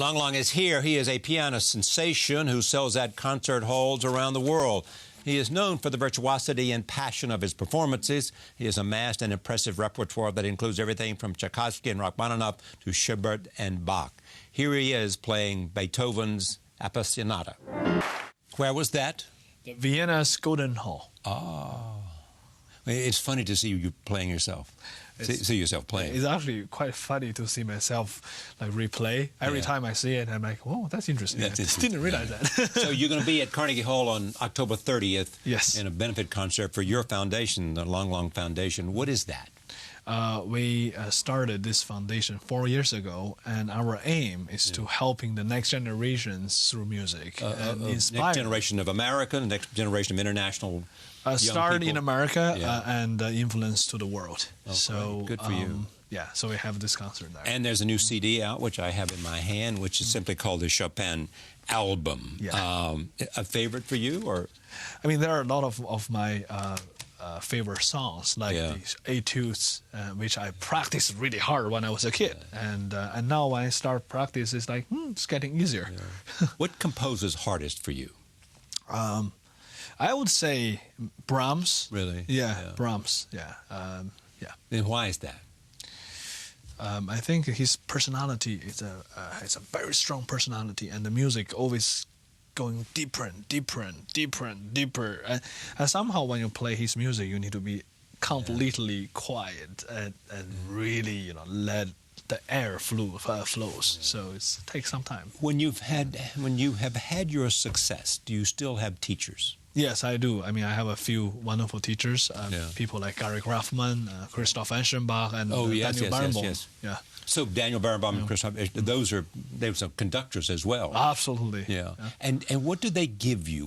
Lang Lang is here. He is a piano sensation who sells at concert halls around the world. He is known for the virtuosity and passion of his performances. He has amassed an impressive repertoire that includes everything from Tchaikovsky and Rachmaninoff to Schubert and Bach. Here he is playing Beethoven's Appassionata. Where was that? The Vienna's Golden Hall. Oh. It's funny to see you playing yourself. See yourself playing. It's actually quite funny to see myself like replay. Every time I see it, I'm like, "Whoa, that's interesting." I didn't realize that. So you're going to be at Carnegie Hall on October 30th. Yes. In a benefit concert for your foundation, the Lang Lang Foundation. What is that? We started this foundation 4 years ago, and our aim is to helping the next generations through music and inspire. Next generation of America, the next generation of international start in America Yeah. and influence to the world. Okay. So Good for you. Yeah, so we have this concert there. And there's a new CD out, which I have in my hand, which is simply called the Chopin Album. Yeah. A favorite for you, or? I mean, there are a lot of my favorite songs, like these etudes, which I practiced really hard when I was a kid. And now when I start practice, it's like, it's getting easier. Yeah. What composes hardest for you? I would say Brahms. Really? Yeah. Brahms. Yeah. And why is that? I think his personality is it's a very strong personality, and the music always going deeper and deeper and deeper and deeper. And somehow when you play his music, you need to be completely quiet and really, let the air flows. So it takes some time. When you have had your success, do you still have teachers? Yes, I do. I mean, I have a few wonderful teachers, people like Gary Grafman, Christoph Eschenbach, and Daniel Barenboim. Yes. Yeah. So Daniel Barenboim and Christoph, they were conductors as well. Absolutely. Yeah. And what do they give you?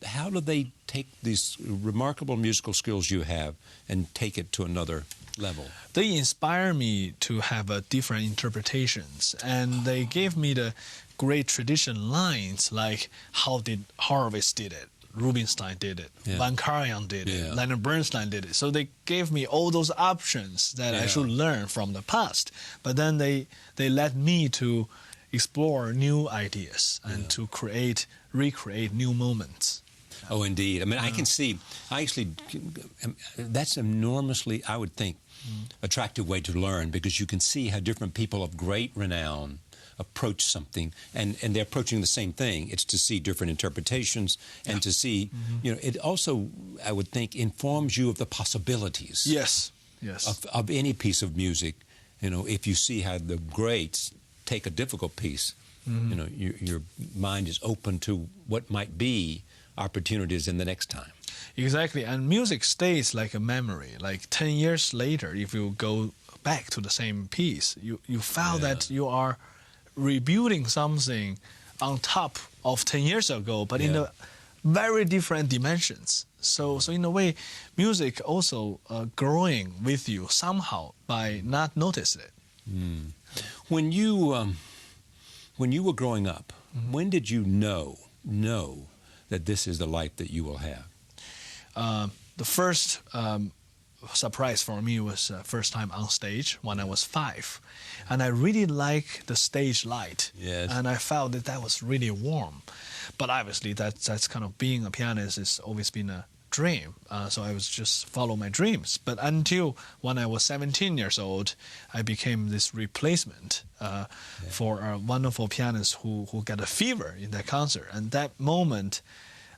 How do they take these remarkable musical skills you have and take it to another level? They inspire me to have different interpretations, and they gave me the great tradition lines, like how did Horowitz did it, Rubinstein did it, Van Karajan did it, Leonard Bernstein did it. So they gave me all those options that I should learn from the past. But then they led me to explore new ideas and to recreate new moments. Oh, indeed. I mean, I can see, that's enormously, I would think, attractive way to learn, because you can see how different people of great renown approach something, and they're approaching the same thing. It's to see different interpretations and to see, it also, I would think, informs you of the possibilities. Yes. Of any piece of music. If you see how the greats take a difficult piece, your mind is open to what might be opportunities in the next time. Exactly, and music stays like a memory. Like 10 years later, if you go back to the same piece, you found that you are rebuilding something on top of 10 years ago, but in a very different dimensions. So in a way, music also growing with you somehow by not noticing it. When you were growing up, when did you know that this is the life that you will have? The first surprise for me was first time on stage when I was 5, and I really liked the stage light. Yes. And I felt that was really warm. But obviously that's kind of being a pianist has always been a dream. So I was just follow my dreams. But until when I was 17 years old, I became this replacement for a wonderful pianist who got a fever in that concert. And that moment,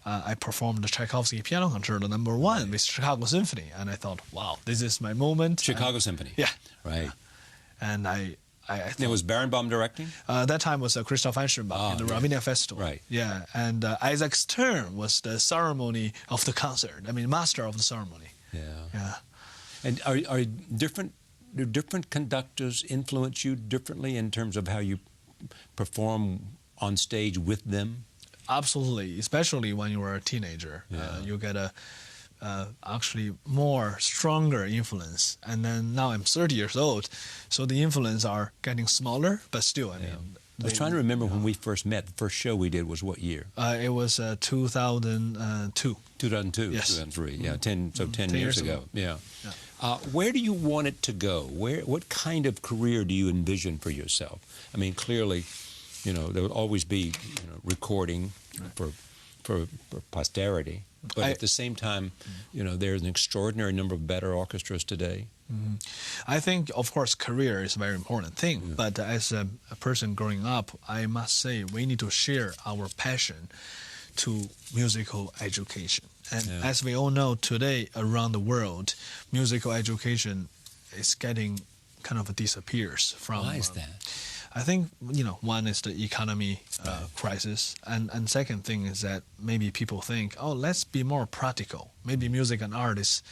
I performed the Tchaikovsky Piano Concerto No. 1 with Chicago Symphony, and I thought, wow, this is my moment. Chicago Symphony. Yeah. Right. And I thought, it was Barenboim directing? That time was Christoph Eschenbach in the Ravinia Festival. Right. Yeah, and Isaac Stern was the ceremony of the concert. I mean, master of the ceremony. Yeah. And do different conductors influence you differently in terms of how you perform on stage with them? Absolutely, especially when you were a teenager. You get a actually more stronger influence. And then now I'm 30 years old, so the influence are getting smaller, but still, I mean. I was trying to remember when we first met. The first show we did was what year? It was 2002. 2002, yes. 2003. Yeah, 10 years ago. Yeah. Where do you want it to go? What kind of career do you envision for yourself? I mean, clearly, there would always be recording for posterity. But at the same time, there's an extraordinary number of better orchestras today. I think, of course, career is a very important thing. Yeah. But as a person growing up, I must say we need to share our passion to musical education. And as we all know today around the world, musical education is getting kind of disappears from. Why is that? I think, one is the economy crisis. And second thing is that maybe people think, let's be more practical. Maybe music and art is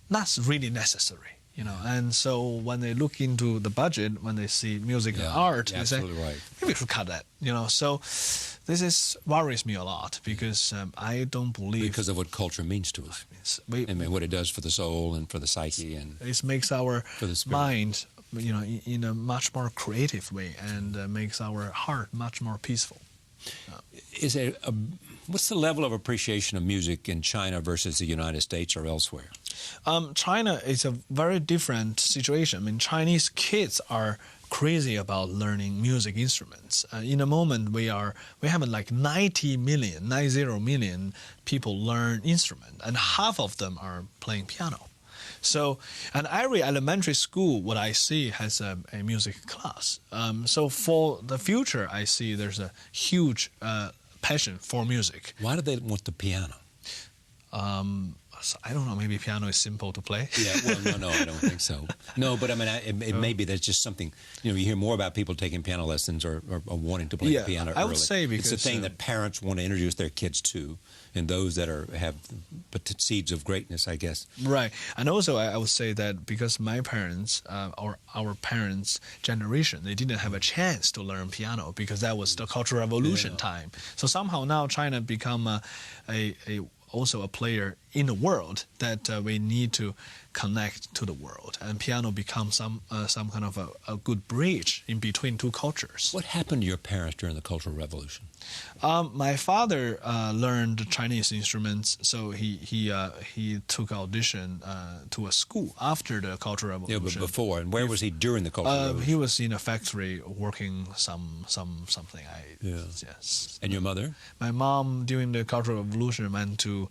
not really necessary, And so when they look into the budget, when they see music and art, they say, right. maybe we should cut that, So this worries me a lot because I don't believe... Because of what culture means to us. What it does for the soul and for the psyche. And it makes our for the spirit. mind... in a much more creative way and makes our heart much more peaceful. What's the level of appreciation of music in China versus the United States or elsewhere? China is a very different situation. I mean, Chinese kids are crazy about learning music instruments. In a moment, we have like 90 million people learn instrument, and half of them are playing piano. So, and every elementary school, what I see, has a music class. So for the future, I see there's a huge passion for music. Why do they want the piano? I don't know, maybe piano is simple to play. Yeah, well, no, I don't think so. No, but I mean, it may be that's just something, you hear more about people taking piano lessons or wanting to play the piano early. I would say because... It's a thing that parents want to introduce their kids to, and those that have seeds of greatness, I guess. Right. And also, I would say that because my parents, or our parents' generation, they didn't have a chance to learn piano because that was the Cultural Revolution time. So somehow now China become also a player in the world that we need to connect to the world, and piano becomes some kind of a good bridge in between two cultures. What happened to your parents during the Cultural Revolution? My father learned Chinese instruments, so he took audition to a school after the Cultural Revolution. Yeah, but before, and where was he during the Cultural Revolution? He was in a factory working something. Yes. And your mother? My mom during the Cultural Revolution went to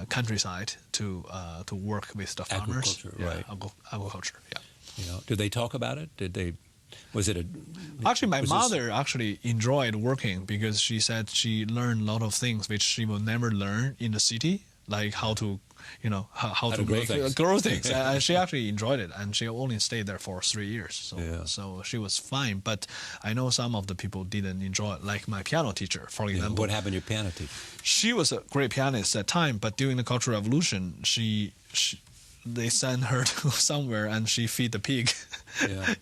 countryside to work with the farmers. Agriculture, right? Agriculture. Yeah. Did they talk about it? Was it a... Actually, my mother actually enjoyed working because she said she learned a lot of things which she will never learn in the city, like how to, how to grow things. And she actually enjoyed it, and she only stayed there for 3 years. So she was fine. But I know some of the people didn't enjoy it, like my piano teacher, for example. What happened to your piano teacher? She was a great pianist at the time, but during the Cultural Revolution, they sent her to somewhere and she feed the pig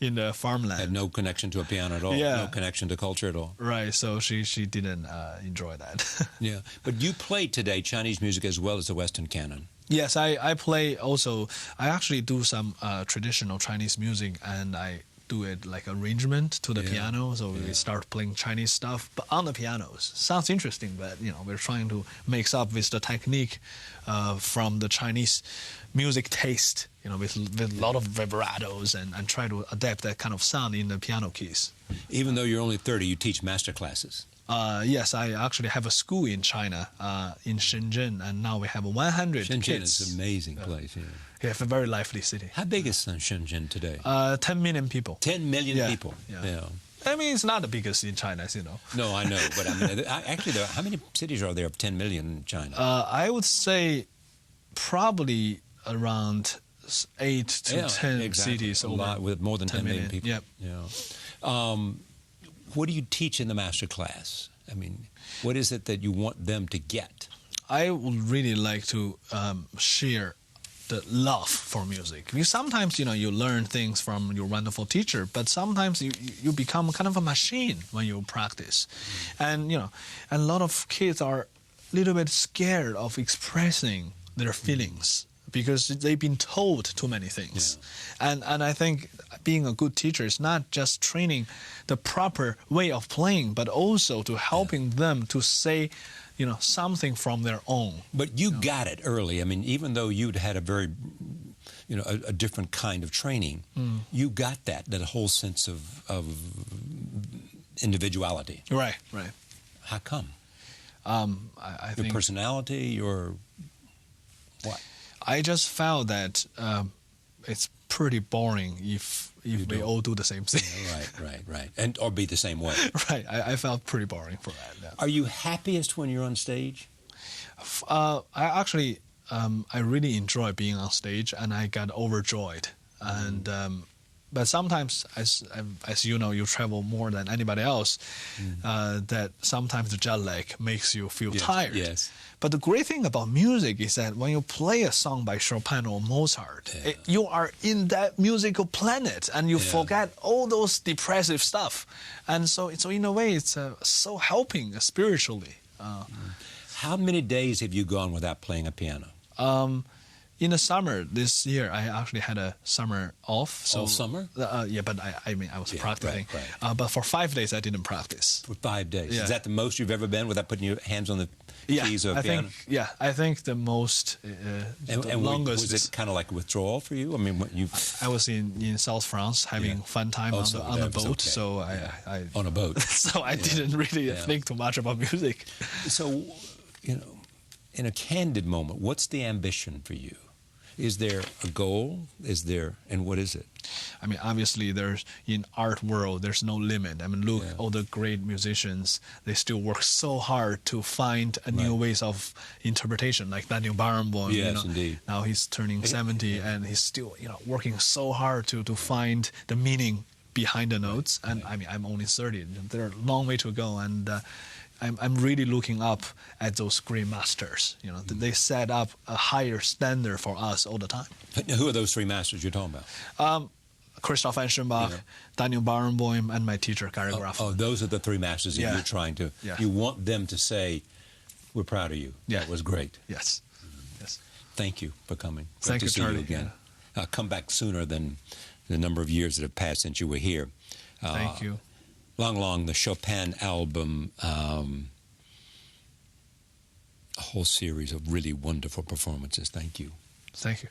in the farmland. Had no connection to a piano at all. No connection to culture at all. Right, so she didn't enjoy that. Yeah, but you play today Chinese music as well as the Western canon. Yes, I play also. I actually do some traditional Chinese music, and I do it like arrangement to the piano. So we start playing Chinese stuff, but on the pianos. Sounds interesting, but we're trying to mix up with the technique from the Chinese music taste, with a lot of vibratos and try to adapt that kind of sound in the piano keys. Even though you're only 30, you teach master classes. Yes, I actually have a school in China, in Shenzhen, and now we have 100 Shenzhen kids. is an amazing place. Yeah, it's a very lively city. How big is Shenzhen today? 10 million people. 10 million people. Yeah. I mean, it's not the biggest in China, as you know. No, I know, but I mean, actually, how many cities are there of 10 million in China? I would say probably around 8 to 10 cities. A lot, with more than 10 million people. Yep. Yeah. What do you teach in the master class? I mean, what is it that you want them to get? I would really like to share the love for music. Because sometimes, you learn things from your wonderful teacher, but sometimes you become kind of a machine when you practice. And, a lot of kids are a little bit scared of expressing their feelings because they've been told too many things. Yeah. And I think being a good teacher is not just training the proper way of playing, but also to helping them to say, something from their own. But you got it early. I mean, even though you'd had a very, a different kind of training, you got that whole sense of individuality. Right. How come? I Your think personality, your what? I just found that it's pretty boring if we all do the same thing. Right. And or be the same way. Right. I felt pretty boring for that. Yeah. Are you happiest when you're on stage? I really enjoy being on stage, and I got overjoyed. And but sometimes, as you know, you travel more than anybody else. That sometimes the jet lag makes you feel tired. Yes. But the great thing about music is that when you play a song by Chopin or Mozart, you are in that musical planet, and you forget all those depressive stuff. And so in a way, it's so helping spiritually. How many days have you gone without playing a piano? In the summer this year, I actually had a summer off. So, all summer? Yeah, but I was practicing. Right. But for 5 days, I didn't practice. For 5 days. Yeah. Is that the most you've ever been without putting your hands on the keys of a piano? I think the most, the longest. Was it kind of like withdrawal for you? I mean, I was in South France having fun time on a boat, okay. so I on a boat. so I didn't really think too much about music. So, in a candid moment, what's the ambition for you? Is there a goal? And what is it? I mean, obviously, in art world, there's no limit. I mean, look, all the great musicians, they still work so hard to find new ways of interpretation, like Daniel Barenboim. Yes, indeed. Now he's turning 70, and he's still, working so hard to find the meaning behind the notes. And I mean, I'm only 30. There's a long way to go, and I'm really looking up at those great masters. They set up a higher standard for us all the time. Who are those three masters you're talking about? Christoph Eschenbach, Daniel Barenboim, and my teacher, Gary Graffman. Oh, those are the three masters that you're trying to... Yeah. You want them to say, we're proud of you. Yeah. That was great. Yes. Thank you for coming. Thank you, to see Charlie. you again. Come back sooner than the number of years that have passed since you were here. Thank you. Long, the Chopin album, a whole series of really wonderful performances. Thank you. Thank you.